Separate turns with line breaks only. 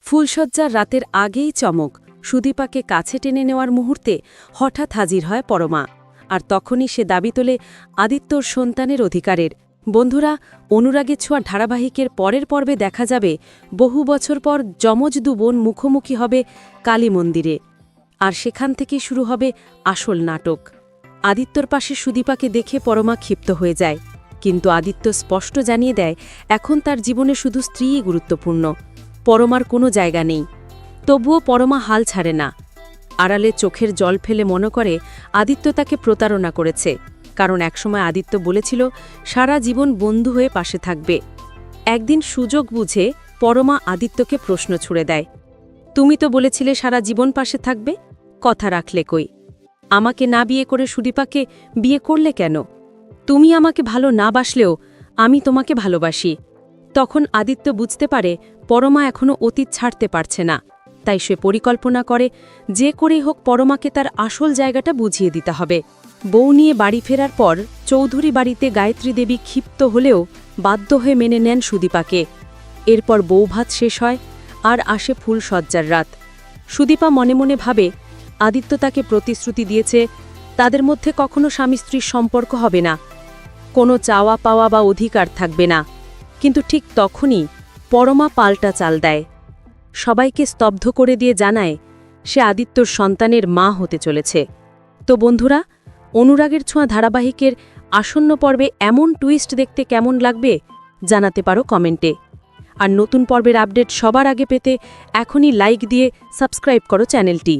ফুলশয্যার রাতের আগেই চমক, সুদীপাকে কাছে টেনে নেওয়ার মুহূর্তে হঠাৎ হাজির হয় পরমা। আর তখনই সে দাবি তোলে আদিত্যর সন্তানের অধিকারের। বন্ধুরা, অনুরাগের ছোঁয়া ধারাবাহিকের পরের পর্বে দেখা যাবে বহু বছর পর যমজ দু বোন মুখোমুখি হবে কালী মন্দিরে। আর সেখান থেকেই শুরু হবে আসল নাটক। আদিত্যর পাশে সুদীপাকে দেখে পরমা ক্ষিপ্ত হয়ে যায়, কিন্তু আদিত্য স্পষ্ট জানিয়ে দেয় এখন তার জীবনে শুধু স্ত্রীই গুরুত্বপূর্ণ, পরমার কোনো জায়গা নেই। তবুও পরমা হাল ছাড়ে না। আড়ালে চোখের জল ফেলে মনে করে আদিত্য তাকে প্রতারণা করেছে, কারণ একসময় আদিত্য বলেছিল সারা জীবন বন্ধু হয়ে পাশে থাকবে। একদিন সুযোগ বুঝে পরমা আদিত্যকে প্রশ্ন ছুড়ে দেয়, তুমি তো বলেছিলে সারা জীবন পাশে থাকবে, কথা রাখলে কই? আমাকে না বিয়ে করে সুদীপাকে বিয়ে করলে কেন? তুমি আমাকে ভালো না বাসলেও আমি তোমাকে ভালোবাসি। তখন আদিত্য বুঝতে পারে পরমা এখনও অতীত ছাড়তে পারছে না, তাই সে পরিকল্পনা করে যে করেই হোক পরমাকে তার আসল জায়গাটা বুঝিয়ে দিতে হবে। বউ নিয়ে বাড়ি ফেরার পর চৌধুরী বাড়িতে গায়ত্রী দেবী ক্ষিপ্ত হলেও বাধ্য হয়ে মেনে নেন সুদীপাকে। এরপর বৌভাত শেষ হয় আর আসে ফুলশয্যার রাত। সুদীপা মনে মনে ভাবে আদিত্য তাকে প্রতিশ্রুতি দিয়েছে তাদের মধ্যে কখনো স্বামী স্ত্রীর সম্পর্ক হবে না, কোনো চাওয়া পাওয়া বা অধিকার থাকবে না। কিন্তু ঠিক তখনই পরমা পাল্টা চাল দেয়, সবাইকে স্তব্ধ করে দিয়ে জানায় সে আদিত্যর সন্তানের মা হতে চলেছে। তো বন্ধুরা, অনুরাগের ছোঁয়া ধারাবাহিকের আসন্ন পর্বে এমন টুইস্ট দেখতে কেমন লাগবে জানাতে পারো কমেন্টে। আর নতুন পর্বের আপডেট সবার আগে পেতে এখনই লাইক দিয়ে সাবস্ক্রাইব করো চ্যানেলটি।